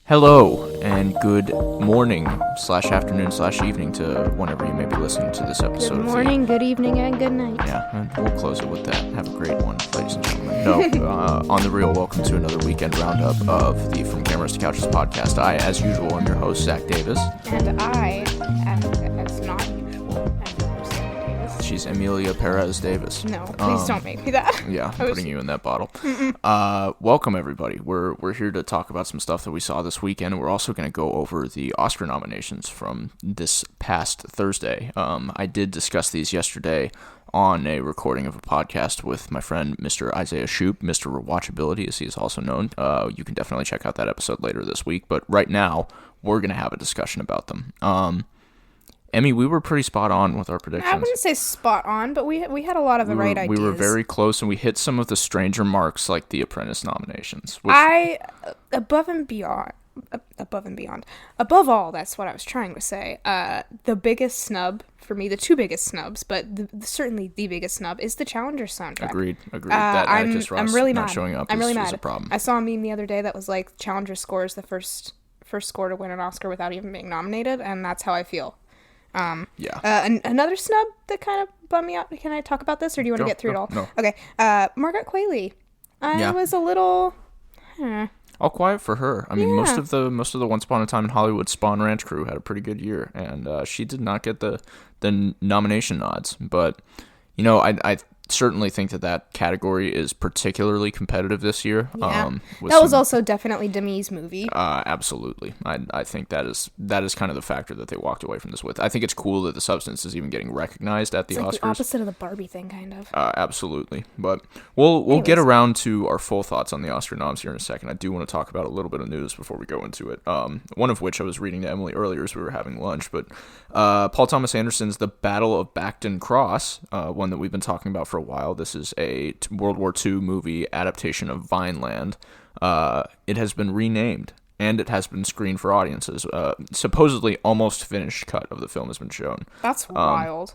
Hello, and good morning / afternoon / evening to whenever you may be listening to this episode. Good morning, good evening, and good night. Yeah, and we'll close it with that. Have a great one, ladies and gentlemen. No, on the real, welcome to another weekend roundup of the From Cameras to Couches podcast. I, as usual, am your host, Zach Davis. And I am, as not usual, am your host, Zach Davis. She's Amelia Perez Davis. No, please don't make me that. Yeah, I'm putting you in that bottle. Welcome, everybody. We're here to talk about some stuff that we saw this weekend, and we're also going to go over the Oscar nominations from this past Thursday. I did discuss these yesterday on a recording of a podcast with my friend Mr. Isaiah Shoup, Mr. Rewatchability, as he is also known. You can definitely check out that episode later this week, but right now, we're going to have a discussion about them. Emmy, we were pretty spot on with our predictions. I wouldn't say spot on, but we had a lot of the right ideas. We were very close, and we hit some of the stranger marks, like the Apprentice nominations. Above all, that's what I was trying to say. The biggest snub for me, the two biggest snubs, but certainly the biggest snub is the Challenger soundtrack. Agreed. That Atticus Ross I'm really not mad. showing up I'm really is mad. a problem. I saw a meme the other day that was like Challenger score is the first score to win an Oscar without even being nominated, and that's how I feel. Another snub that kind of bummed me out. Can I talk about this, or do you want to get through it all? No. Okay. Margaret Qualley. I was a little. All quiet for her. I mean, most of the Once Upon a Time in Hollywood Spawn Ranch crew had a pretty good year, and she did not get the nomination nods. But I certainly think that category is particularly competitive this year. Yeah. That was also definitely Demi's movie. Absolutely. I think that is kind of the factor that they walked away from this with. I think it's cool that The Substance is even getting recognized at the Oscars. It's the opposite of the Barbie thing, kind of. Absolutely. But we'll get around to our full thoughts on the Oscar noms here in a second. I do want to talk about a little bit of news before we go into it. One of which I was reading to Emily earlier as we were having lunch. But Paul Thomas Anderson's The Battle of Bacton Cross, one that we've been talking about for a while. This is a World War II movie adaptation of Vineland. It has been renamed, and it has been screened for audiences. Supposedly almost finished cut of the film has been shown. That's wild.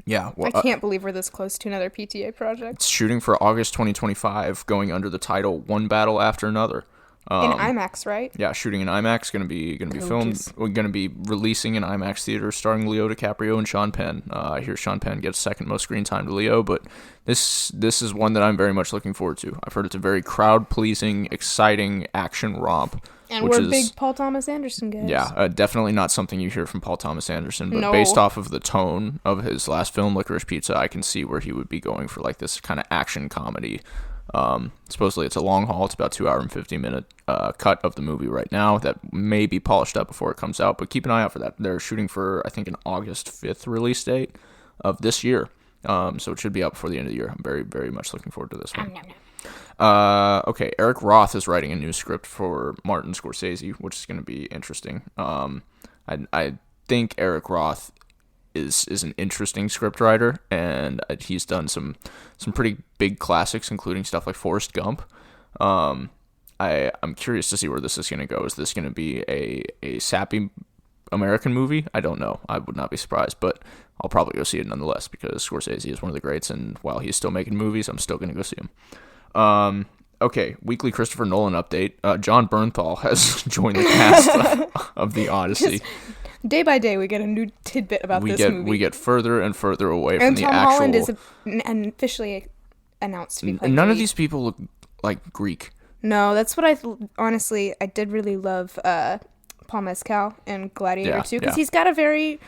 Yeah. Well, I can't believe we're this close to another PTA project. It's shooting for August 2025, going under the title One Battle After Another. In IMAX, right? Yeah, shooting in IMAX, going to be filmed. We're going to be releasing in IMAX theaters, starring Leo DiCaprio and Sean Penn. I hear Sean Penn gets second most screen time to Leo, but this is one that I'm very much looking forward to. I've heard it's a very crowd-pleasing, exciting action romp. And we're big Paul Thomas Anderson guys. Yeah, definitely not something you hear from Paul Thomas Anderson, but No. Based off of the tone of his last film, Licorice Pizza, I can see where he would be going for like this kind of action comedy. Supposedly it's a long haul. It's about 2 hour and 50-minute cut of the movie right now that may be polished up before it comes out, but keep an eye out for that. They're shooting for, I think, an August 5th release date of this year, so it should be out before the end of the year. I'm very, very much looking forward to this one. Okay, Eric Roth is writing a new script for Martin Scorsese, which is going to be interesting. I think Eric Roth is an interesting scriptwriter, and he's done some pretty big classics, including stuff like Forrest Gump. I'm curious to see where this is going to go. Is this going to be a sappy American movie? I don't know. I would not be surprised, but I'll probably go see it nonetheless because Scorsese is one of the greats, and while he's still making movies, I'm still going to go see him. Okay, weekly Christopher Nolan update. John Bernthal has joined the cast of The Odyssey. Day by day, we get a new tidbit about this movie. We get further and further away from the actual... And Tom Holland is officially announced to be playing None of these people look like Greek. No, that's what honestly, I did really love Paul Mescal in Gladiator 2, because he's got a very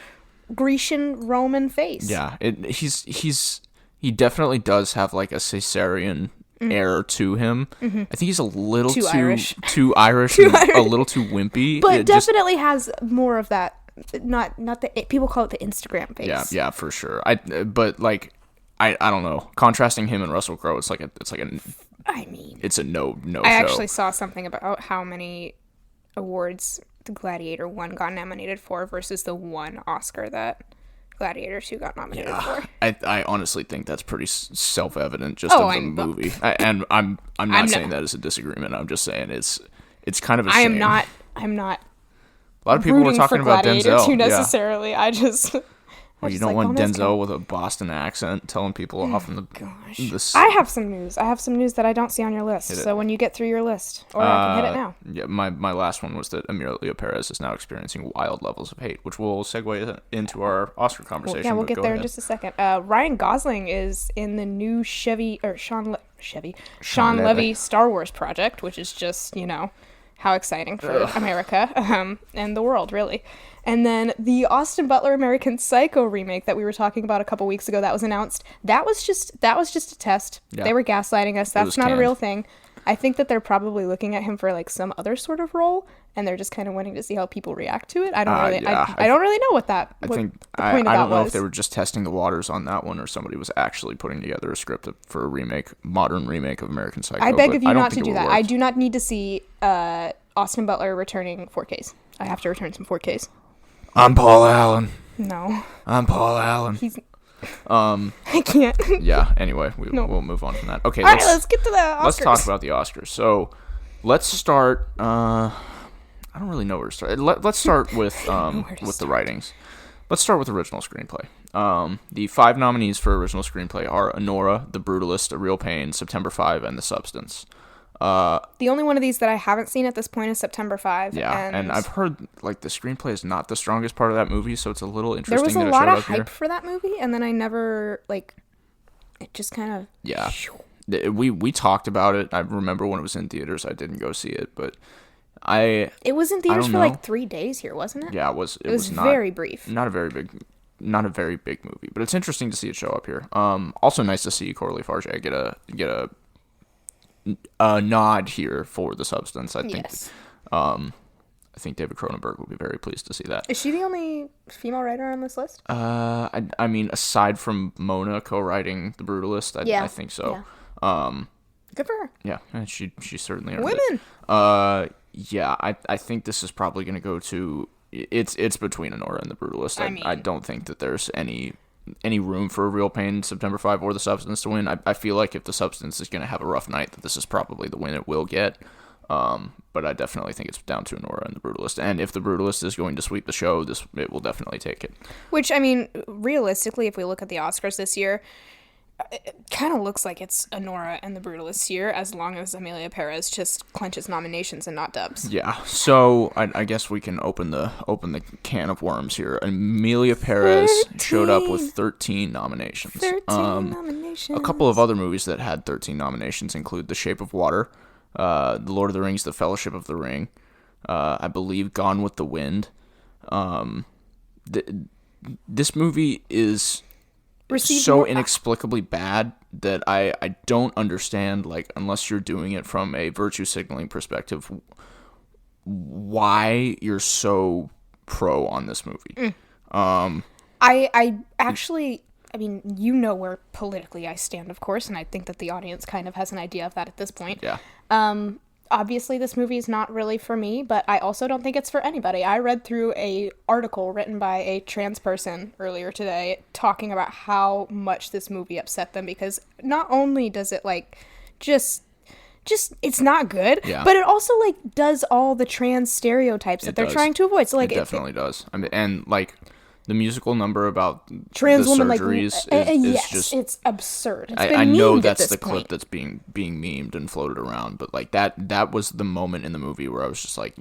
Grecian Roman face. Yeah, he definitely does have like a Caesarian air to him. Mm-hmm. I think he's a little too Irish, a little too wimpy. But definitely has more of that. Not the people call it the Instagram face. Yeah, for sure. I don't know. Contrasting him and Russell Crowe, it's a no. I actually saw something about how many awards the Gladiator 1 got nominated for versus the one Oscar that Gladiator 2 got nominated for. I honestly think that's pretty self-evident just of the movie. I'm not saying that as a disagreement. I'm just saying it's kind of a shame. I'm not A lot of people were talking about Gladiator Denzel. 2 necessarily. Yeah. Well, you don't want Denzel with a Boston accent telling people off in the... Gosh. I have some news. That I don't see on your list. So when you get through your list, or I can hit it now. Yeah, my last one was that Emilio Perez is now experiencing wild levels of hate, which will segue into our Oscar conversation. We'll get there in just a second. Ryan Gosling is in the new Sean Levy Star Wars project, which is just, how exciting for America and the world, really. And then the Austin Butler American Psycho remake that we were talking about a couple weeks ago that was announced, that was just a test. Yeah. They were gaslighting us. That's not a real thing. I think that they're probably looking at him for like some other sort of role, and they're just kind of wanting to see how people react to it. I don't really know what that. I don't know if they were just testing the waters on that one, or somebody was actually putting together a script for a modern remake of American Psycho. I beg of you not to do that. I do not need to see Austin Butler returning 4Ks. I have to return some 4Ks. I'm Paul Allen. No. I'm Paul Allen. I can't. Yeah, anyway, we'll move on from that. Okay, all right, let's get to the Oscars. Let's talk about the Oscars. So, let's start, I don't really know where to start. Let's start with the writings. Let's start with original screenplay. The 5 nominees for original screenplay are Anora, The Brutalist, A Real Pain, September 5, and The Substance. The only one of these that I haven't seen at this point is September 5. Yeah, and I've heard the screenplay is not the strongest part of that movie, so it's a little interesting. There was a lot of hype for that movie, and then I never it just kind of we talked about it. I remember when it was in theaters, I didn't go see it, but it was in theaters for 3 days here, wasn't it? Yeah, it was. It was not, very brief. Not a very big movie, but it's interesting to see it show up here. Also nice to see Coralie Farge get a nod here for The Substance. I think. Yes. I think David Cronenberg will be very pleased to see that. Is she the only female writer on this list? I mean, aside from Mona co-writing The Brutalist, I think so. Yeah. Good for her. Yeah, and she certainly earned Women. Yeah, I think this is probably going to go to. It's between Anora and The Brutalist. I don't think that there's any room for A Real Pain, September 5, or The Substance to win. I feel like if The Substance is going to have a rough night, that this is probably the win it will get. But I definitely think it's down to Anora and The Brutalist. And if The Brutalist is going to sweep the show, it will definitely take it. Which, I mean, realistically, if we look at the Oscars this year, it kind of looks like it's Anora and The Brutalist year, as long as Emilia Perez just clenches nominations and not dubs. Yeah, so I guess we can open the can of worms here. Emilia Perez showed up with 13 nominations. 13 nominations. A couple of other movies that had 13 nominations include The Shape of Water, The Lord of the Rings, The Fellowship of the Ring, I believe Gone with the Wind. This movie is so inexplicably bad that I don't understand, unless you're doing it from a virtue signaling perspective, why you're so pro on this movie. I actually, I mean, where politically I stand, of course, and I think that the audience kind of has an idea of that at this point. Yeah. Obviously, this movie is not really for me, but I also don't think it's for anybody. I read through a article written by a trans person earlier today talking about how much this movie upset them, because not only does it, just it's not good, but it also, does all the trans stereotypes that they're trying to avoid. So, it definitely does. I mean, and, the musical number about trans the woman, surgeries is just... it's absurd. I know that's the clip that's being memed and floated around, but that was the moment in the movie where I was just like,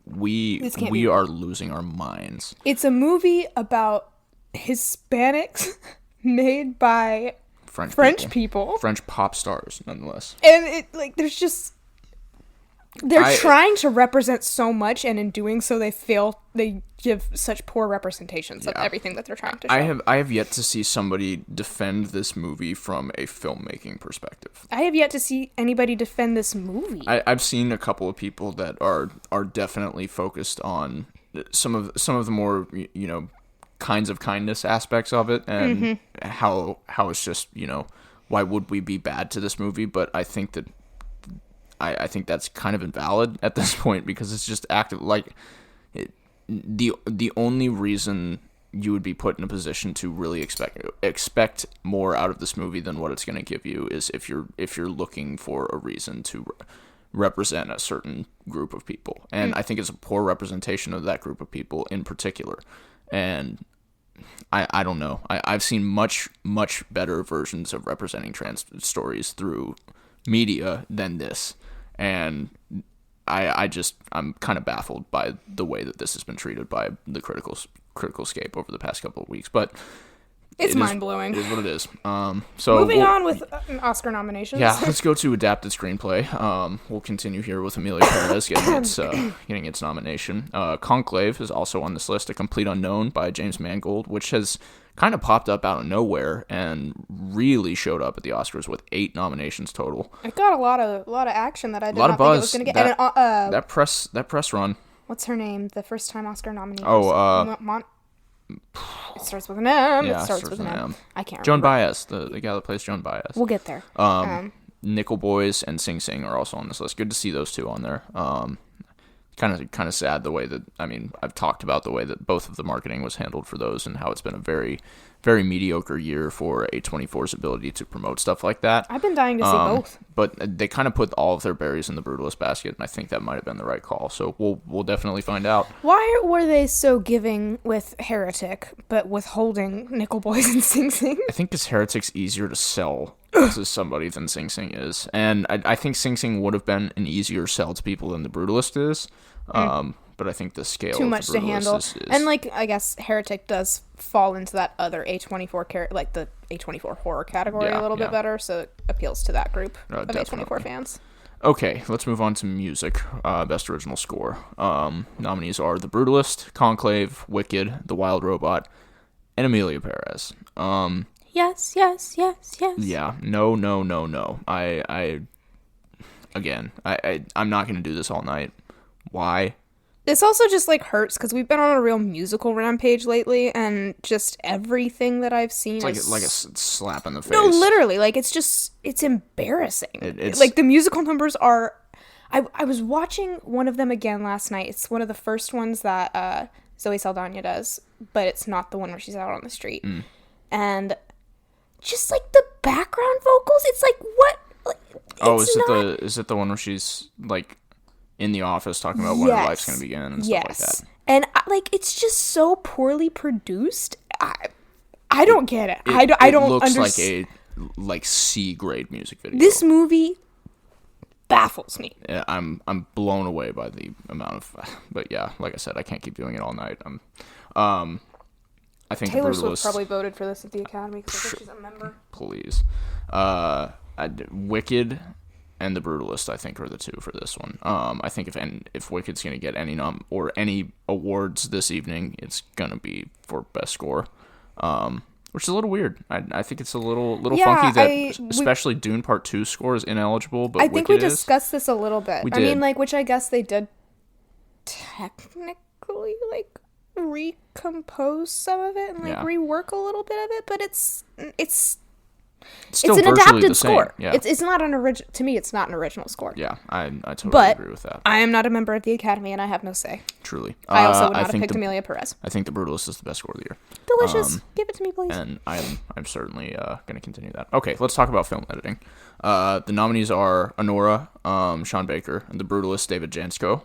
we are losing our minds. It's a movie about Hispanics made by French people. French pop stars, nonetheless. And there's just... They're trying to represent so much, and in doing so, they give such poor representations of everything that they're trying to show. I have yet to see somebody defend this movie from a filmmaking perspective. I have yet to see anybody defend this movie. I've seen a couple of people that are definitely focused on some of the more kinds of kindness aspects of it, and how it's just why would we be bad to this movie? But I think that. I think that's kind of invalid at this point, because it's just active. The only reason you would be put in a position to really expect more out of this movie than what it's going to give you is if you're looking for a reason to represent a certain group of people, and I think it's a poor representation of that group of people in particular. And I don't know. I've seen much better versions of representing trans stories through media than this, and I'm kind of baffled by the way that this has been treated by the critical scape over the past couple of weeks. But it's mind-blowing. It is what it is. So moving on with Oscar nominations. Yeah, let's go to adapted screenplay. We'll continue here with Emilia Perez getting its nomination. Conclave is also on this list, A Complete Unknown by James Mangold, which has kind of popped up out of nowhere and really showed up at the Oscars with 8 nominations total. It got a lot of action that I did not think it was going to get. That press run. What's her name? The first time Oscar nominee. It starts with an M. Yeah, it starts with an M. I can't remember. Joan Baez, the guy that plays Joan Baez. We'll get there. Nickel Boys and Sing Sing are also on this list. Good to see those two on there. Kind of sad the way that, I've talked about the way that both of the marketing was handled for those and how it's been a very, very mediocre year for A24's ability to promote stuff like that. I've been dying to see both. But they kind of put all of their berries in the Brutalist basket, and I think that might have been the right call. So we'll definitely find out. Why were they so giving with Heretic, but withholding Nickel Boys and Sing Sing? I think because Heretic's easier to sell to somebody than Sing Sing is. And I think Sing Sing would have been an easier sell to people than the Brutalist is. But I think the scale too of much the to Brutalist handle. is And I guess Heretic does fall into that other A24 the A24 horror category a little bit better, so it appeals to that group of definitely. A24 fans. Okay, let's move on to music. Best original score. Nominees are The Brutalist, Conclave, Wicked, The Wild Robot, and Emilia Perez. Yes. Yeah, no. I'm not going to do this all night. Why? This also just hurts because we've been on a real musical rampage lately, and just everything that I've seen is like a slap in the face. No, literally, it's embarrassing. It's the musical numbers are. I was watching one of them again last night. It's one of the first ones that Zoe Saldana does, but it's not the one where she's out on the street. And just the background vocals, it's what? Is it the one where she's in the office talking about when her life's going to begin and stuff like that? And it's just so poorly produced. I don't get it. I don't understand. It looks like a C grade music video. This movie baffles me. Yeah, I'm blown away by the amount of. But yeah, like I said, I can't keep doing it all night. I think Taylor Swift probably voted for this at the Academy because I think she's a member. Please, Wicked and The Brutalist, I think, are the two for this one. I think if Wicked's going to get any any awards this evening, it's going to be for best score, which is a little weird. I think it's a little funky that especially Dune Part 2 score is ineligible, but I think we discussed this a little bit. We did. Which I guess they did technically recompose some of it and rework a little bit of it, but it's still an adapted score. Yeah. It's not an original. To me, it's not an original score. Yeah, I totally agree with that. I am not a member of the Academy, and I have no say. Truly, I also would not have picked Emilia Perez. I think The Brutalist is the best score of the year. Delicious. Give it to me, please. And I'm certainly going to continue that. Okay, let's talk about film editing. The nominees are Anora, Sean Baker, and The Brutalist, David Jansko.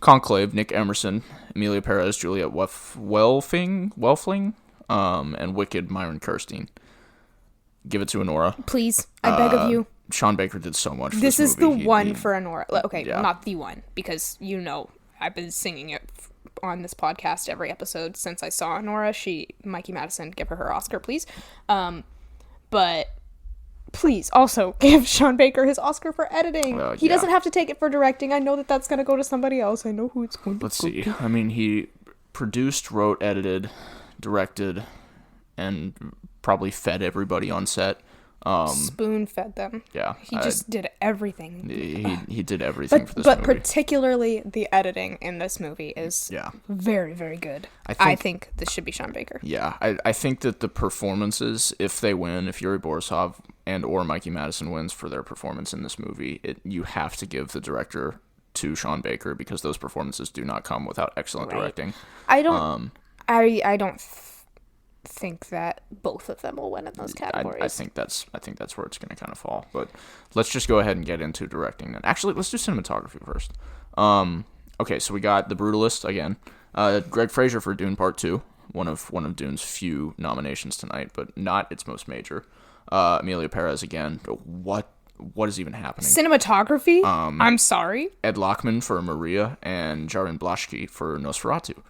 Conclave, Nick Emerson, Emilia Perez, Juliet Welfling, and Wicked, Myron Kirstein. Give it to Anora. Please, I beg of you. Sean Baker did so much for this movie. Is the one for Anora. Okay, not the one, because I've been singing it on this podcast every episode since I saw Anora. Mikey Madison, give her Oscar, please. But please also give Sean Baker his Oscar for editing. He doesn't have to take it for directing. I know that that's going to go to somebody else. I know who it's going to Let's see. He produced, wrote, edited, directed, and probably fed everybody on set. Spoon fed them. Yeah. He just did everything. He did everything for this movie. But particularly the editing in this movie is very, very good. I think this should be Sean Baker. Yeah. I think that the performances, if Yuri Borisov and or Mikey Madison wins for their performance in this movie, you have to give the director to Sean Baker because those performances do not come without excellent directing. I don't think that both of them will win in those categories. I think that's where it's going to kind of fall. But let's just go ahead and get into directing then. Actually, let's do cinematography first. Okay, so we got The Brutalist again. Greg Fraser for Dune Part 2, one of Dune's few nominations tonight, but not its most major. Emilia Perez again. What is even happening? Cinematography? I'm sorry. Ed Lachman for Maria and Jarin Blaschke for Nosferatu.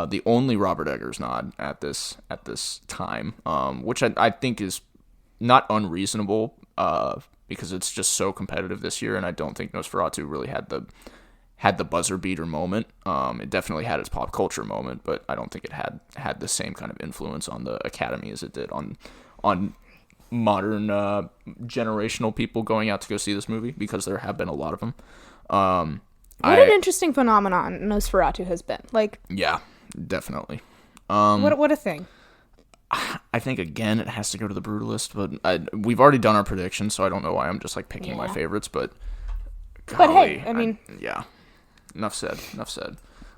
The only Robert Eggers nod at this time, which I think is not unreasonable, because it's just so competitive this year, and I don't think Nosferatu really had the buzzer beater moment. It definitely had its pop culture moment, but I don't think it had the same kind of influence on the Academy as it did on modern generational people going out to go see this movie, because there have been a lot of them. What an interesting phenomenon Nosferatu has been. Like, yeah, definitely. What a thing. I think, again, it has to go to The Brutalist, but we've already done our predictions, so I don't know why I'm just like picking my favorites, but golly, but hey, I mean, yeah, enough said.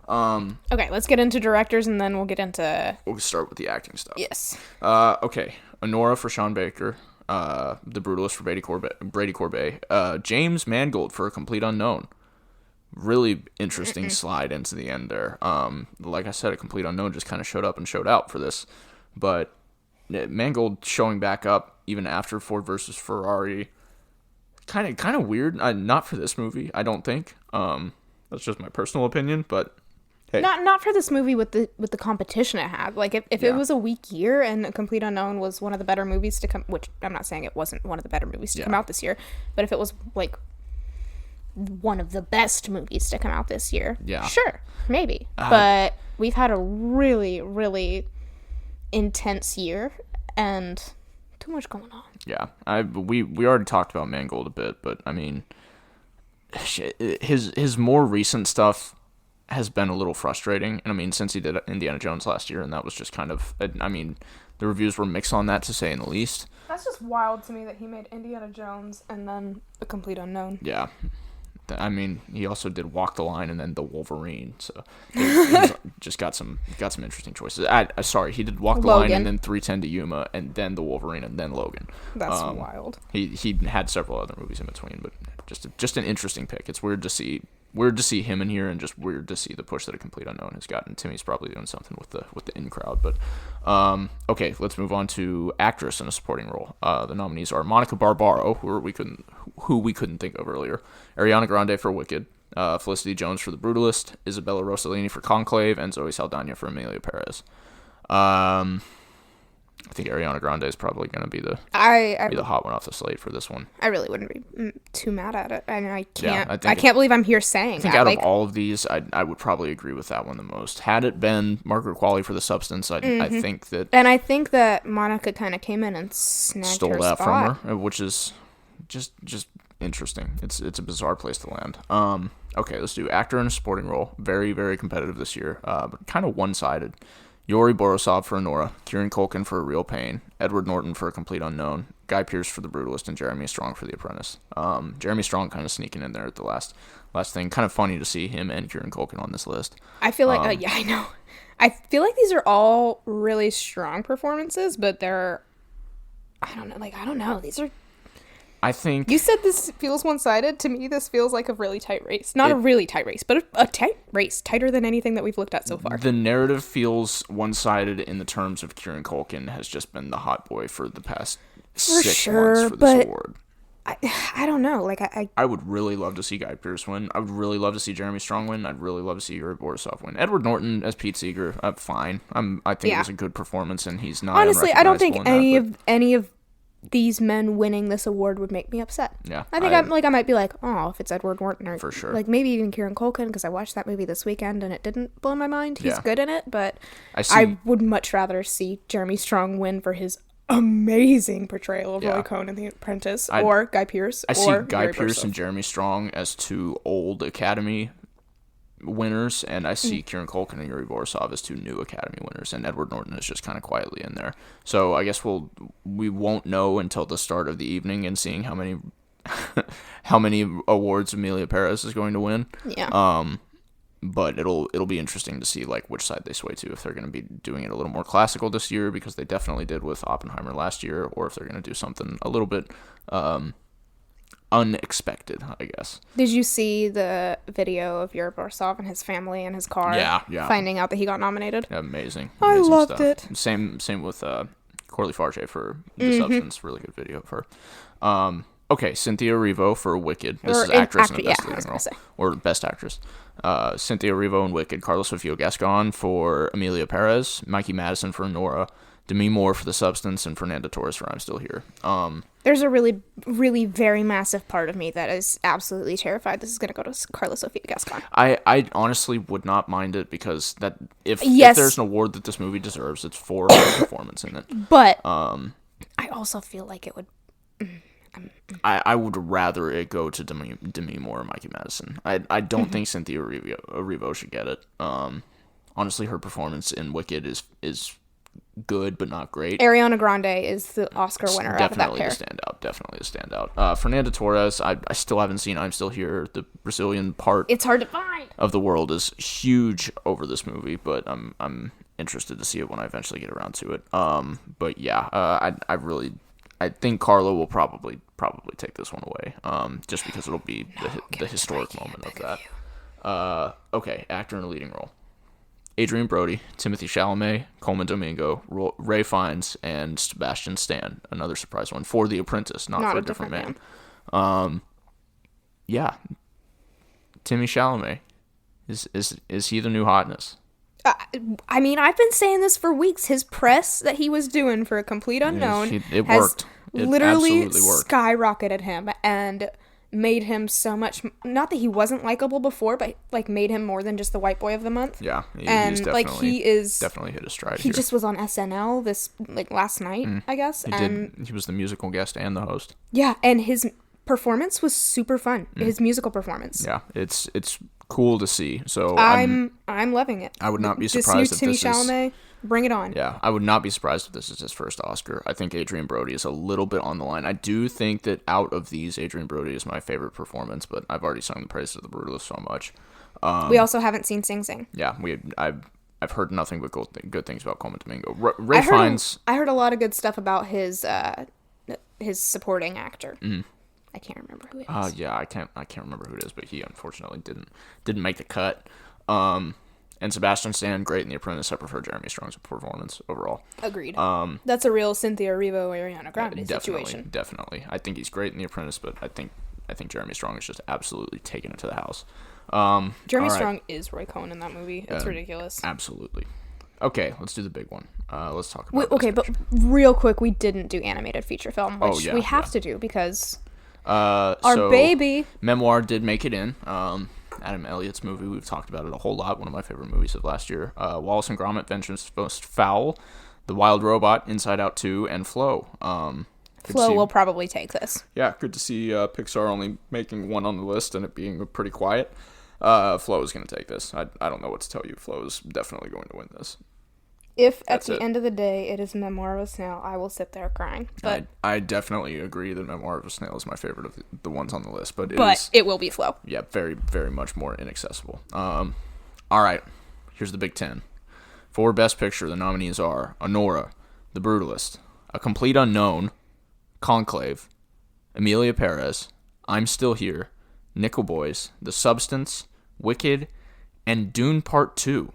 Okay, let's get into directors, and then we'll get into... We'll start with the acting stuff. Yes. Okay, Honora for Sean Baker, The Brutalist for Brady Corbet, James Mangold for A Complete Unknown. Really interesting slide into the end there. Like I said, A Complete Unknown just kind of showed up and showed out for this. But Mangold showing back up even after Ford versus Ferrari, kind of weird. Not for this movie, I don't think. That's just my personal opinion, but hey. Not for this movie with the competition it had. Like, if it was a weak year and A Complete Unknown was one of the better movies to come, which I'm not saying it wasn't one of the better movies to come out this year, but if it was like one of the best movies to come out this year, sure, maybe. But we've had a really, really intense year and too much going on. Yeah, we already talked about Mangold a bit, but I mean, his more recent stuff has been a little frustrating. And I mean, since he did Indiana Jones last year, and that was just kind of, I mean, the reviews were mixed on that, to say in the least. That's just wild to me that he made Indiana Jones and then A Complete Unknown. Yeah. I mean, he also did Walk the Line and then The Wolverine, so he's just got some interesting choices. Sorry, he did Walk the Line and then 3:10 to Yuma and then The Wolverine and then Logan. That's wild. He had several other movies in between, but just an interesting pick. It's weird to see him in here, and just weird to see the push that A Complete Unknown has gotten. Timmy's probably doing something with the in crowd, but okay, let's move on to actress in a supporting role. The nominees are Monica Barbaro, who we couldn't think of earlier, Ariana Grande for Wicked, Felicity Jones for The Brutalist, Isabella Rossellini for Conclave, and Zoe Saldana for Emilia Perez. I think Ariana Grande is probably going to be the hot one off the slate for this one. I really wouldn't be too mad at it. And I can't believe I'm here saying that. I think out of all of these, I would probably agree with that one the most. Had it been Margaret Qualley for The Substance, I think that... And I think that Monica kind of came in and stole that from her, which is just interesting. It's a bizarre place to land. Okay, let's do actor in a supporting role. Very, very competitive this year, but kind of one-sided. Yuri Borisov for Honora, Kieran Culkin for A Real Pain, Edward Norton for A Complete Unknown, Guy Pearce for The Brutalist, and Jeremy Strong for The Apprentice. Jeremy Strong kind of sneaking in there at the last thing. Kind of funny to see him and Kieran Culkin on this list. I feel like, I know. I feel like these are all really strong performances, but they're, I don't know. These are... I think... You said this feels one-sided. To me, this feels like a really tight race. Not a really tight race, but a tight race. Tighter than anything that we've looked at so far. The narrative feels one-sided in the terms of Kieran Culkin has just been the hot boy for the past 6 months for this award. I don't know. Like, I would really love to see Guy Pearce win. I would really love to see Jeremy Strong win. I'd really love to see Yuri Borisov win. Edward Norton as Pete Seeger, fine. I think it was a good performance, and he's not... Honestly, I don't think any of these men winning this award would make me upset. Yeah, I think I might be like, oh, if it's Edward Norton, or for sure, like maybe even Kieran Culkin, because I watched that movie this weekend and it didn't blow my mind. He's good in it, but I would much rather see Jeremy Strong win for his amazing portrayal of Roy Cohn in The Apprentice, or Guy Pearce. I see Guy Pearce and Jeremy Strong as two old Academy winners, and I see Kieran Culkin and Yuri Borisov as two new Academy winners, and Edward Norton is just kind of quietly in there. So I guess we won't know until the start of the evening and seeing how many awards Emilia Perez is going to win. Yeah. But it'll be interesting to see like which side they sway to, if they're going to be doing it a little more classical this year, because they definitely did with Oppenheimer last year, or if they're going to do something a little bit unexpected, I guess. Did you see the video of Yuri Borisov and his family in his car? Yeah. Finding out that he got nominated? Amazing. I loved stuff. it. Same with Corley Farge for The Substance. Really good video of her. Okay, Cynthia Erivo for Wicked. This is actress in the best leading role. Or best actress. Cynthia Erivo in Wicked. Carlos Sofia Gascon for Emilia Perez. Mikey Madison for Nora. Demi Moore for The Substance. And Fernanda Torres for I'm Still Here. There's a really, really very massive part of me that is absolutely terrified this is going to go to Carlos Sofia Gascon. I honestly would not mind it because that if there's an award that this movie deserves, it's for her performance in it. But I also feel like it would... I would rather it go to Demi Moore or Mikey Madison. I don't think Cynthia Erivo should get it. Honestly, her performance in Wicked is good, but not great. Ariana Grande is the Oscar winner out of that pair. Definitely a standout. Fernanda Torres, I still haven't seen I'm Still Here. The Brazilian part it's hard to find. Of the world is huge over this movie, but I'm interested to see it when I eventually get around to it. But yeah, I think Carlo will probably take this one away, just because it'll be the historic moment of that. Okay, actor in a leading role. Adrian Brody, Timothy Chalamet, Coleman Domingo, Ray Fiennes, and Sebastian Stan. Another surprise one for The Apprentice, not for a different man. Yeah, Timmy Chalamet is he the new hotness? I mean, I've been saying this for weeks. His press that he was doing for A Complete Unknown it worked. It literally absolutely worked. Skyrocketed him and made him so much. Not that he wasn't likable before, but like made him more than just the white boy of the month. Yeah, and he's like he is definitely hit his stride. He just was on SNL this last night, I guess. He was the musical guest and the host. Yeah, and his performance was super fun. His musical performance. Yeah, it's cool to see. So I'm loving it. I would not be surprised if this Chalamet, bring it on. Yeah, I would not be surprised if this is his first Oscar. I think Adrian Brody is a little bit on the line. I do think that out of these, Adrian Brody is my favorite performance, but I've already sung the praises of The Brutalist so much. We also haven't seen Sing Sing. Yeah, I've heard nothing but good things about Coleman Domingo. Ray Fiennes. I heard a lot of good stuff about his supporting actor. I can't remember who it is. Yeah, I can't remember who it is, but he unfortunately didn't make the cut. And Sebastian Stan, great in The Apprentice. I prefer Jeremy Strong's performance overall. Agreed. That's a real Cynthia Erivo, Ariana Grande situation. Definitely. I think he's great in The Apprentice, but I think Jeremy Strong is just absolutely taking it to the house. Jeremy Strong is Roy Cohn in that movie. It's ridiculous. Absolutely. Okay, let's do the big one. Let's talk about but real quick, we didn't do animated feature film, which we have to do because our baby Memoir did make it in. Adam Elliott's movie. We've talked about it a whole lot. One of my favorite movies of last year. Wallace and Gromit: Vengeance Most Foul, The Wild Robot, Inside Out 2, and Flow. Flow will probably take this. Yeah, good to see Pixar only making one on the list and it being pretty quiet. Flow is going to take this. I don't know what to tell you. Flow is definitely going to win this. If at the end of the day it is Memoir of a Snail, I will sit there crying. But I definitely agree that Memoir of a Snail is my favorite of the ones on the list. But it will be Flow. Yeah, very, very much more inaccessible. All right, here's the Big Ten. For Best Picture, the nominees are Anora, The Brutalist, A Complete Unknown, Conclave, Emilia Perez, I'm Still Here, Nickel Boys, The Substance, Wicked, and Dune Part 2.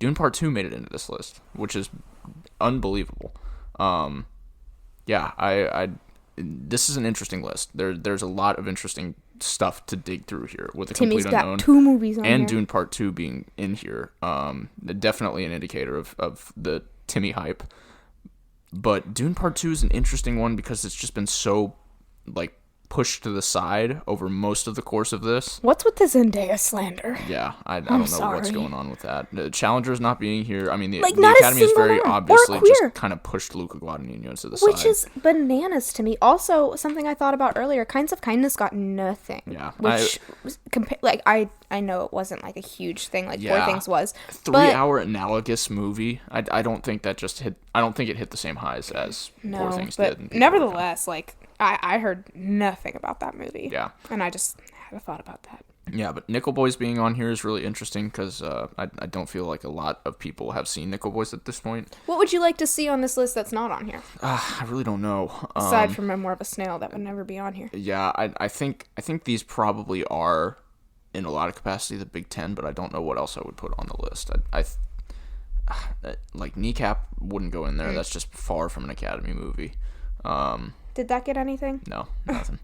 Dune Part 2 made it into this list, which is unbelievable. This is an interesting list. There's a lot of interesting stuff to dig through here with A Complete Unknown. Got 2 movies on and here. Dune Part 2 being in here. Definitely an indicator of the Timmy hype. But Dune Part 2 is an interesting one because it's just been so pushed to the side over most of the course of this. What's with the Zendaya slander? Yeah, I don't know what's going on with that. The Challengers not being here. I mean, the not Academy has very obviously just kind of pushed Luca Guadagnino to the side. Which is bananas to me. Also, something I thought about earlier, Kinds of Kindness got nothing. Yeah. Which, I know it wasn't like a huge thing like Poor Things was. 3-hour analogous movie. I don't think that just hit. I don't think it hit the same highs as Poor Things did. But nevertheless, I heard nothing about that movie. Yeah. And I just had a thought about that. Yeah, but Nickel Boys being on here is really interesting because I don't feel like a lot of people have seen Nickel Boys at this point. What would you like to see on this list that's not on here? I really don't know. Aside from Memoir of a Snail, that would never be on here. Yeah, I think these probably are, in a lot of capacity, the Big Ten, but I don't know what else I would put on the list. Like Kneecap wouldn't go in there. That's just far from an Academy movie. Did that get anything? No, nothing.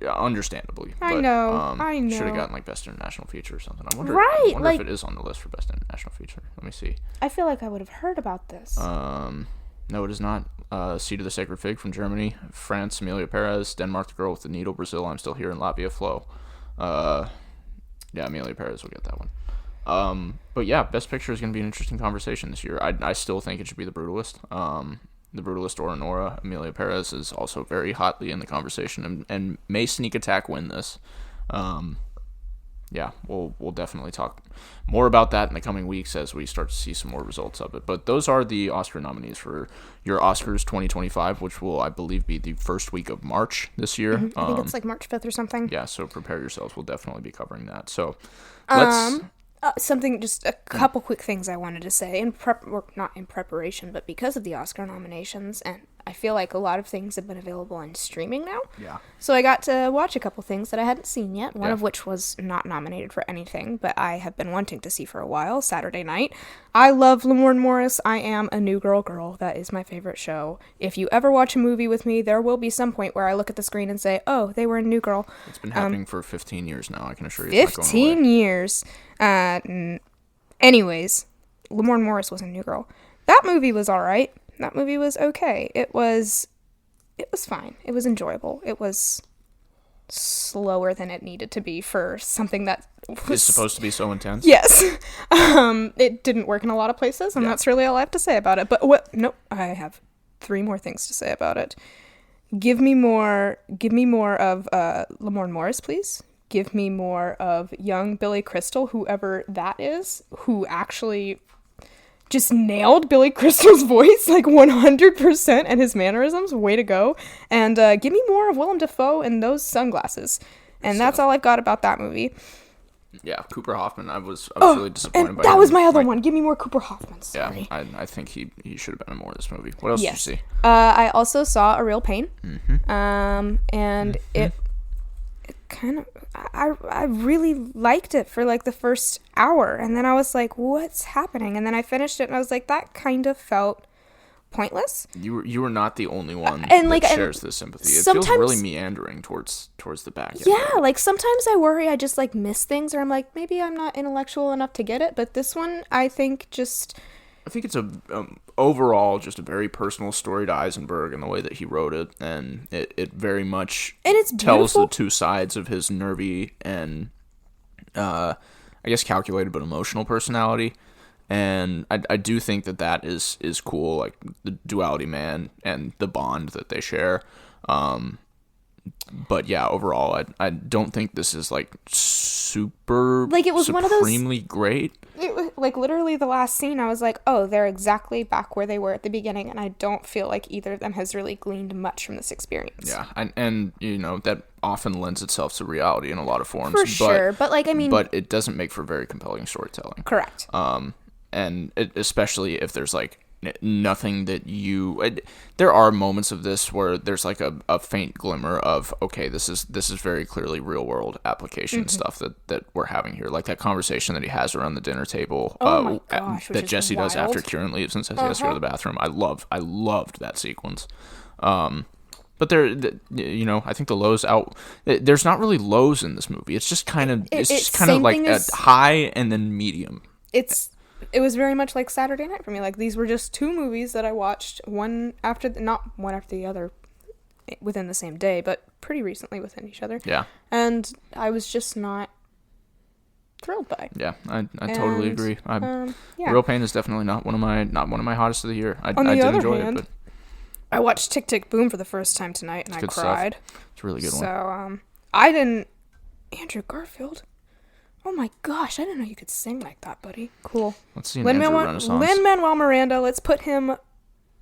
Understandably. I But, know. Should have gotten like Best International Feature or something. I wonder if it is on the list for Best International Feature. Let me see. I feel like I would have heard about this. No, it is not. Seed of the Sacred Fig from Germany. France, Amelia Perez. Denmark, The Girl with the Needle. Brazil, I'm Still Here. And Latvia, Flow. Yeah, Amelia Perez will get that one. But yeah, Best Picture is going to be an interesting conversation this year. I still think it should be The Brutalist. The Brutalist or Nora. Amelia Perez is also very hotly in the conversation and may sneak attack win this. Yeah, we'll definitely talk more about that in the coming weeks as we start to see some more results of it. But those are the Oscar nominees for your Oscars 2025, which will, I believe, be the first week of March this year. I think it's like March 5th or something. Yeah, so prepare yourselves. We'll definitely be covering that. So let's... just a couple quick things I wanted to say not in preparation, but because of the Oscar nominations, and I feel like a lot of things have been available on streaming now. Yeah. So I got to watch a couple things that I hadn't seen yet, one of which was not nominated for anything, but I have been wanting to see for a while, Saturday Night. I love Lamorne Morris. I am a New Girl. That is my favorite show. If you ever watch a movie with me, there will be some point where I look at the screen and say, oh, they were in New Girl. It's been happening for 15 years now, I can assure you. 15 years. Anyways, Lamorne Morris was in New Girl. That movie was all right. That movie was okay. It was fine. It was enjoyable. It was slower than it needed to be for something that was... It's supposed to be so intense? Yes. It didn't work in a lot of places, and that's really all I have to say about it. But I have 3 more things to say about it. Give me more of Lamorne Morris, please. Give me more of young Billy Crystal, whoever that is, who actually just nailed Billy Crystal's voice like 100% and his mannerisms. Way to go. And give me more of Willem Dafoe and those sunglasses. And that's all I've got about that movie. Yeah, Cooper Hoffman. I was really disappointed by him. That was my other one. Give me more Cooper Hoffman. Sorry. Yeah, I think he should have been in more of this movie. What else did you see? I also saw A Real Pain. And it kind of... I really liked it for like the first hour, and then I was like, what's happening? And then I finished it and I was like, that kind of felt pointless. You were not the only one that shares this sympathy. It feels really meandering towards the back end. Yeah, like sometimes I worry I just like miss things, or I'm like, maybe I'm not intellectual enough to get it, but this one I think it's overall just a very personal story to Eisenberg and the way that he wrote it, and it very much tells the two sides of his nervy and I guess calculated but emotional personality. And I do think that is cool, like the duality man and the bond that they share. But yeah, overall, I don't think this is like super like it was supremely great. It was like literally the last scene. I was like, oh, they're exactly back where they were at the beginning, and I don't feel like either of them has really gleaned much from this experience. Yeah, and you know that often lends itself to reality in a lot of forms. For sure, but like I mean, but it doesn't make for very compelling storytelling. Correct. And especially if there's like nothing that there are moments of this where there's like a faint glimmer of, okay, this is very clearly real world application stuff that we're having here, like that conversation that he has around the dinner table that Jesse does after Kieran leaves and says he has to go to the bathroom. I loved that sequence. But I think the lows out. There's not really lows in this movie. It's just kind of like a high and then medium. It was very much like Saturday Night for me. Like, these were just 2 movies that I watched, not one after the other within the same day, but pretty recently within each other. Yeah. And I was just not thrilled by. Yeah, I totally agree. Real Pain is definitely not one of my hottest of the year. I did enjoy it, but I watched Tick Tick Boom for the first time tonight, and I cried. It's a really good one. So, I didn't... Andrew Garfield... Oh my gosh, I didn't know you could sing like that, buddy. Cool. Let's see an Andrew Renaissance. Lin-Manuel Miranda, let's put him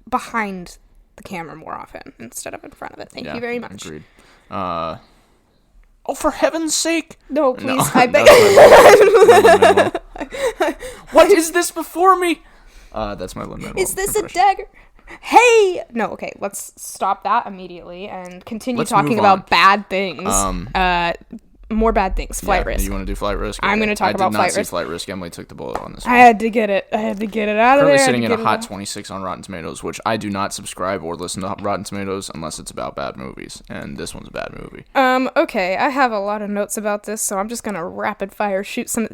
behind the camera more often instead of in front of it. Thank you very much. Agreed. Oh, for heaven's sake! No, please, No, I beg. What is this before me? That's my Lin-Manuel Is this impression. a dagger? Hey! No, okay, let's stop that immediately and continue talking about bad things. More bad things. Flight Risk. You want to do Flight Risk? I'm going to talk about Flight Risk. I did not see Flight Risk. Emily took the bullet on this one. I had to get it. out of Currently there. sitting at a hot 26 on Rotten Tomatoes, which I do not subscribe or listen to Rotten Tomatoes unless it's about bad movies, and this one's a bad movie. Okay, I have a lot of notes about this, so I'm just going to rapid fire shoot some.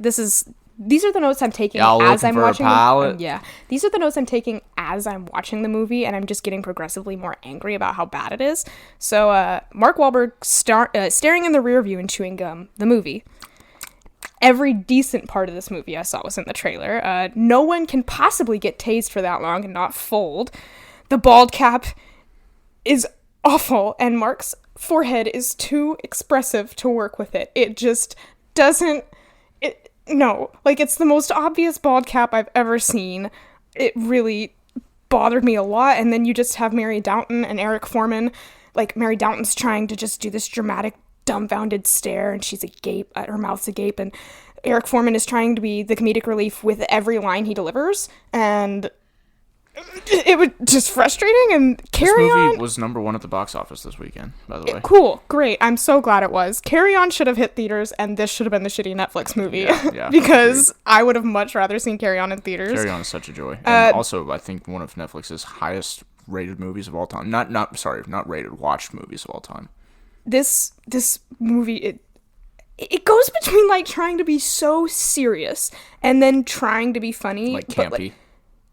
These are the notes I'm taking as I'm watching. These are the notes I'm taking as I'm watching the movie, and I'm just getting progressively more angry about how bad it is. So, Mark Wahlberg staring in the rear view and chewing gum. The movie. Every decent part of this movie I saw was in the trailer. No one can possibly get tased for that long and not fold. The bald cap is awful, and Mark's forehead is too expressive to work with it. It just doesn't. No, like, it's the most obvious bald cap I've ever seen. It really bothered me a lot. And then you just have Mary Downton and Eric Foreman. Like, Mary Downton's trying to just do this dramatic, dumbfounded stare, and she's agape, her mouth's agape, and Eric Foreman is trying to be the comedic relief with every line he delivers, and it was just frustrating. And This movie was #1 at the box office this weekend, by the way. Cool, great. I'm so glad it was. Carry On should have hit theaters, and this should have been the shitty Netflix movie. Because I would have much rather seen Carry On in theaters. Carry On is such a joy. And also, I think one of Netflix's highest rated movies of all time. Not rated, watched movies of all time. This movie, it goes between, like, trying to be so serious and then trying to be funny. Like campy.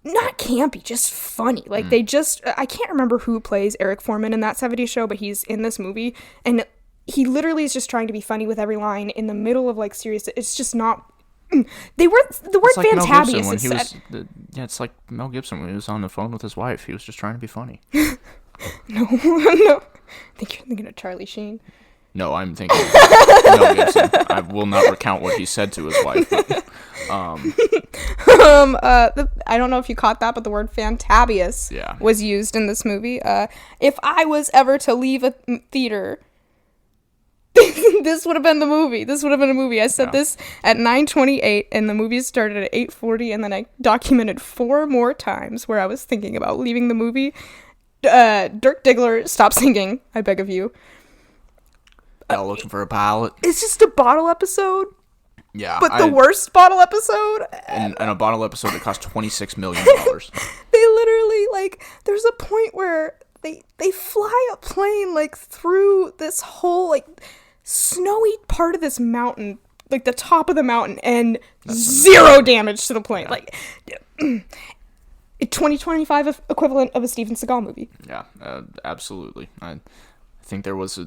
Not campy, just funny. Like, I can't remember who plays Eric Foreman in That 70s Show, but he's in this movie, and he literally is just trying to be funny with every line in the middle of, like, serious. It's just not. The word like fantabulous is said. It's like Mel Gibson when he was on the phone with his wife. He was just trying to be funny. No. I think you're thinking of Charlie Sheen. No, I'm thinking Mel Gibson. I will not recount what he said to his wife. But, I don't know if you caught that, but the word fantabulous was used in this movie. If I was ever to leave a theater, this would have been the movie. This would have been a movie. I said this at 9:28, and the movie started at 8:40, and then I documented 4 more times where I was thinking about leaving the movie. Dirk Diggler, stop singing, I beg of you. Y'all looking for a pilot? It's just a bottle episode. Yeah. But the worst bottle episode. And a bottle episode that cost $26 million. They literally, like, there's a point where they fly a plane, like, through this whole, like, snowy part of this mountain, like, the top of the mountain, and zero damage to the plane. Yeah. Like, 2025 equivalent of a Steven Seagal movie. Yeah, absolutely. I think there's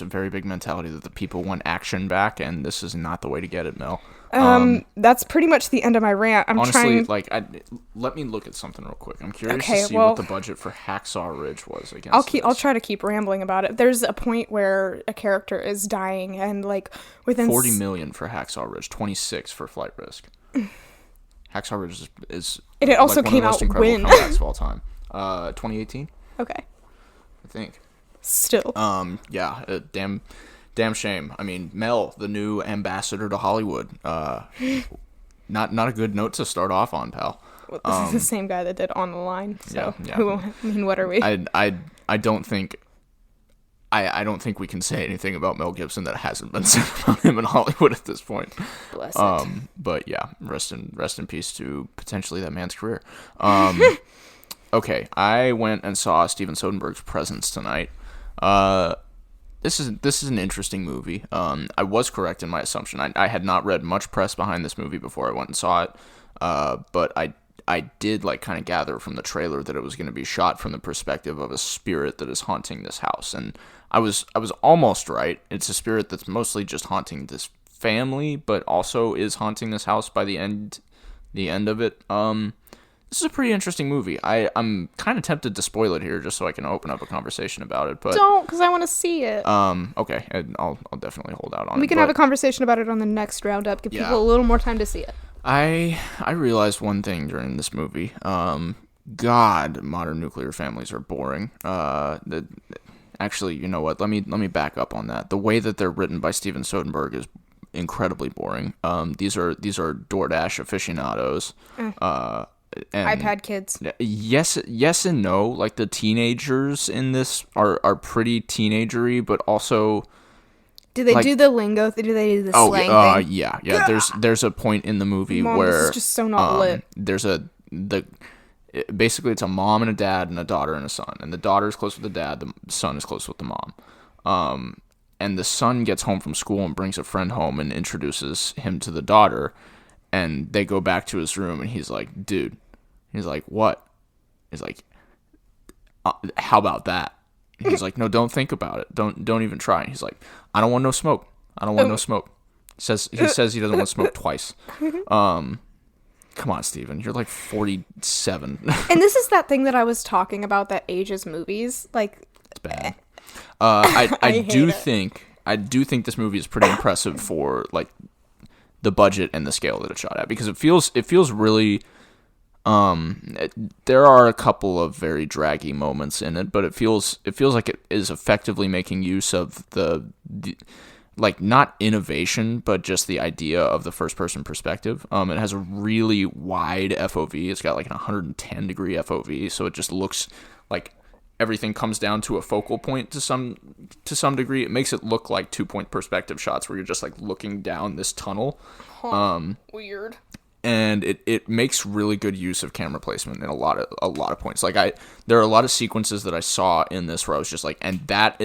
a very big mentality that the people want action back, and this is not the way to get it, Mel. That's pretty much the end of my rant. Honestly, let me look at something real quick. I'm curious to see what the budget for Hacksaw Ridge was against. I'll try to keep rambling about it. There's a point where a character is dying, and, like, within $40 million for Hacksaw Ridge, 26 for Flight Risk. Hacksaw Ridge is it also like came one of the most out incredible comebacks of all time. 2018. Okay. I think. Still. Damn shame. I mean, Mel, the new ambassador to Hollywood. Not a good note to start off on, pal. Well, this is the same guy that did On the Line. So, yeah. What are we? I don't think we can say anything about Mel Gibson that hasn't been said about him in Hollywood at this point. Bless it. But yeah, rest in peace to potentially that man's career. Okay, I went and saw Steven Soderbergh's Presence tonight. This is an interesting movie. I was correct in my assumption. I had not read much press behind this movie before I went and saw it. But I did, like, kind of gather from the trailer that it was going to be shot from the perspective of a spirit that is haunting this house, and I was almost right. It's a spirit that's mostly just haunting this family, but also is haunting this house by the end of it. This is a pretty interesting movie. I'm kind of tempted to spoil it here just so I can open up a conversation about it, but don't, because I want to see it. Okay, I'll definitely hold out on it. We can have a conversation about it on the next roundup. Give people a little more time to see it. I realized one thing during this movie. God, modern nuclear families are boring. actually, you know what? Let me back up on that. The way that they're written by Steven Soderbergh is incredibly boring. These are DoorDash aficionados. And iPad kids. Yes and no. Like the teenagers in this are pretty teenagery, but also. Do they do the lingo? Do they do the slang thing? Yeah. Gah! There's a point in the movie where this is just so not lit. Basically it's a mom and a dad and a daughter and a son, and the daughter is close with the dad, the son is close with the mom. And the son gets home from school and brings a friend home and introduces him to the daughter, and they go back to his room and he's like, dude. He's like, what? He's like, how about that? And he's like, no, don't think about it. Don't even try. And he's like, I don't want no smoke. I don't want no smoke. He says he doesn't want smoke twice. Come on, Steven. You're like 47. And this is that thing that I was talking about that ages movies. Like, it's bad. I do think this movie is pretty impressive for like the budget and the scale that it's shot at, because it feels really. There are a couple of very draggy moments in it, but it feels like it is effectively making use of the like not innovation, but just the idea of the first person perspective. It has a really wide FOV. It's got like an 110 degree FOV, so it just looks like everything comes down to a focal point to some degree. It makes it look like 2-point perspective shots where you're just like looking down this tunnel. Weird. And it makes really good use of camera placement in a lot of points. Like there are a lot of sequences that I saw in this where I was just like, and that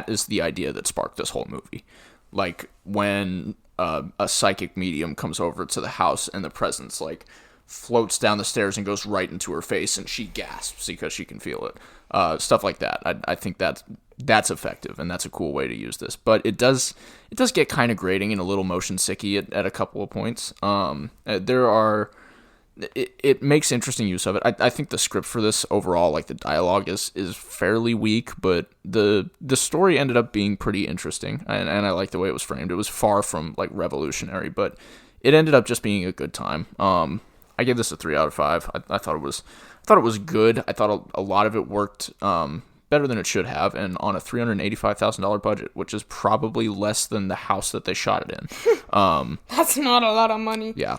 is the idea that sparked this whole movie. Like when a psychic medium comes over to the house and the presence like floats down the stairs and goes right into her face and she gasps because she can feel it. Stuff like that. I think that's effective, and that's a cool way to use this. But it does get kind of grating and a little motion sicky at a couple of points. It makes interesting use of it. I think the script for this overall, like the dialogue is fairly weak, but the story ended up being pretty interesting, and I like the way it was framed. It was far from like revolutionary, but it ended up just being a good time. I gave this a 3 out of 5. I thought it was good. I thought a lot of it worked better than it should have, and on a $385,000 budget, which is probably less than the house that they shot it in. That's not a lot of money. Yeah.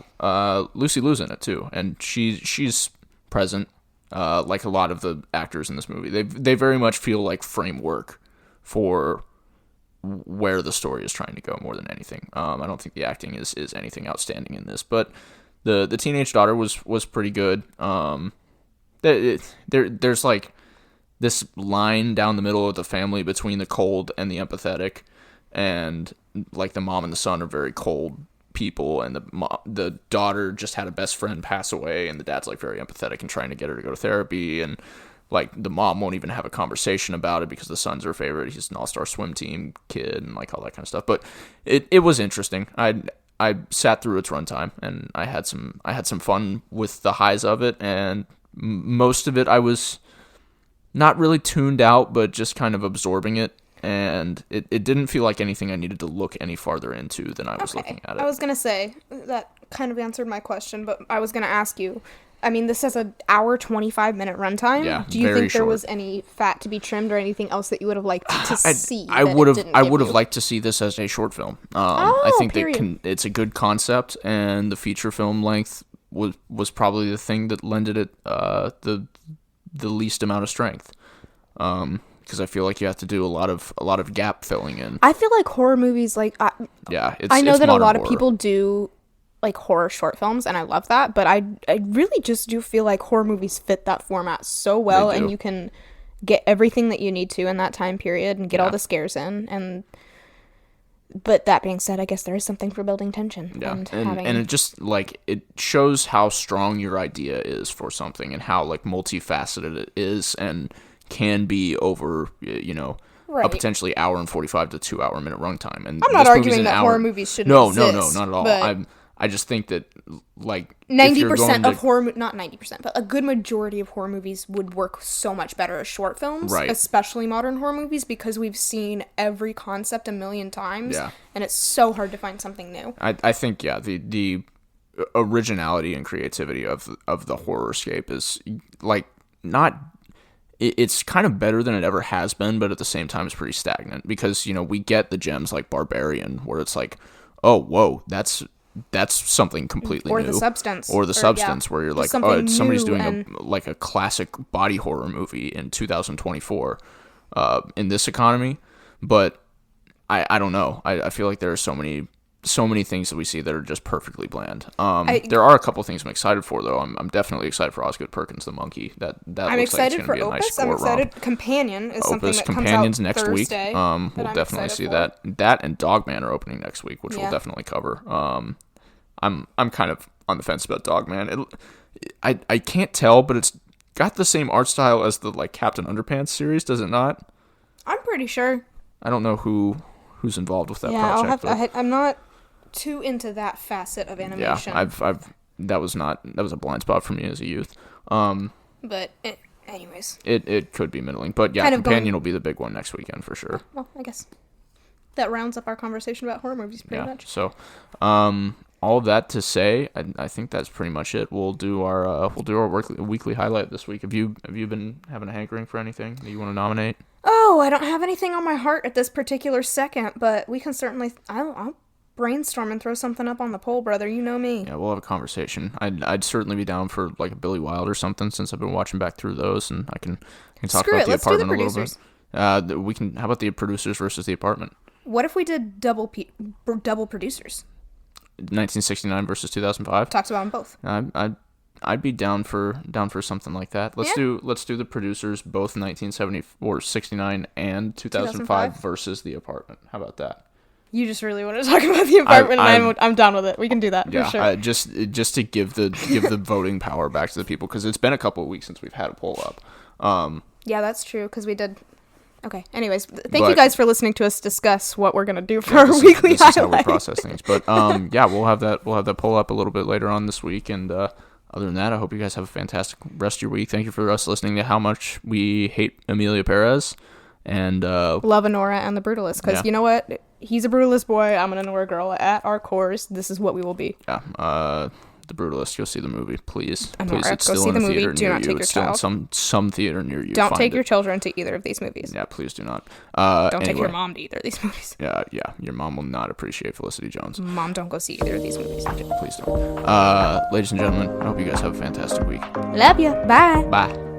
Lucy Liu's in it too, and she's present, like a lot of the actors in this movie. They very much feel like framework for where the story is trying to go more than anything. I don't think the acting is anything outstanding in this, but the teenage daughter was pretty good. There's like this line down the middle of the family between the cold and the empathetic, and like the mom and the son are very cold people, and the daughter just had a best friend pass away, and the dad's like very empathetic and trying to get her to go to therapy, and like the mom won't even have a conversation about it because the son's her favorite. He's an all-star swim team kid and like all that kind of stuff. But it was interesting. I sat through its runtime, and I had some fun with the highs of it, and most of it I was not really tuned out, but just kind of absorbing it. And it didn't feel like anything I needed to look any farther into than I was looking at it. I was going to say, that kind of answered my question, but I was going to ask you, I mean, this has an hour, 25-minute runtime. Yeah, do you think there short. Was any fat to be trimmed or anything else that you would have liked to see? I would have liked to see this as a short film. I think it's a good concept, and the feature film length was probably the thing that lended it the least amount of strength. Because I feel like you have to do a lot of gap filling in. I feel like horror movies, like I know that a lot of people do like horror short films, and I love that, but I really just do feel like horror movies fit that format so well, and you can get everything that you need to in that time period and get all the scares in. But that being said, I guess there is something for building tension. Yeah, and it just like it shows how strong your idea is for something, and how like multifaceted it is and can be over a potentially hour and 45 to 2 hour minute runtime. And I'm not arguing that horror movies shouldn't exist. No, not at all. I just think that like 90% of horror, not 90%, but a good majority of horror movies would work so much better as short films, right. Especially modern horror movies, because we've seen every concept a million times, and it's so hard to find something new. I think the originality and creativity of the horrorscape is like not. it's kind of better than it ever has been, but at the same time it's pretty stagnant because, we get the gems like Barbarian where it's like, oh, whoa, that's something completely new. Or The Substance. Where you're like, oh, somebody's doing a classic body horror movie in 2024 in this economy. But I don't know. I feel like there are so many things that we see that are just perfectly bland. There are a couple things I'm excited for, though. I'm definitely excited for Osgood Perkins the Monkey. That I'm looks excited like it's going to be a nice score. I'm excited. Companion is something Opus that Companions comes out next Thursday, week. We'll definitely see that. That and Dogman are opening next week, which we'll definitely cover. I'm kind of on the fence about Dogman. I can't tell, but it's got the same art style as the Captain Underpants series, does it not? I'm pretty sure. I don't know who's involved with that project. I'm not too into that facet of animation. Yeah, that was a blind spot for me as a youth. But anyways, it could be middling, but yeah, Companion will be the big one next weekend for sure. Well, I guess that rounds up our conversation about horror movies pretty much. So, all of that to say, I think that's pretty much it. We'll do our weekly highlight this week. Have you been having a hankering for anything that you want to nominate? Oh, I don't have anything on my heart at this particular second, but we can certainly. I'll brainstorm and throw something up on the poll, brother. You know me. Yeah, we'll have a conversation. I'd certainly be down for a Billy Wilder or something since I've been watching back through those, and I can talk about The Apartment a little bit. We can. How about The Producers versus The Apartment? What if we did double producers? 1969 versus 2005. Talks about them both. I'd be down for something like that. Let's do The Producers, both 1970 or 69 and 2005 versus The Apartment. How about that? You just really want to talk about The Apartment, and I'm down with it. We can do that for sure. Just to give the voting power back to the people, because it's been a couple of weeks since we've had a poll up. Yeah, that's true, because we did. Okay. Anyways, thank you guys for listening to us discuss what we're gonna do for our weekly highlight. This is how we process things. But we'll have that poll up a little bit later on this week. And other than that, I hope you guys have a fantastic rest of your week. Thank you for us listening to how much we hate Emilia Perez and love Honora and the Brutalist. Because you know what, he's a Brutalist boy. I'm an Honora girl. At our cores, this is what we will be. Yeah. The Brutalist. Go see the movie, please. Honora, please, it's go still see in the a movie. theater Do near not you. take your It's still child. in some theater near you. Don't take your children to either of these movies. Yeah, please do not. Don't take your mom to either of these movies. Yeah. Your mom will not appreciate Felicity Jones. Mom, don't go see either of these movies. Please don't. Ladies and gentlemen, I hope you guys have a fantastic week. Love you. Bye. Bye.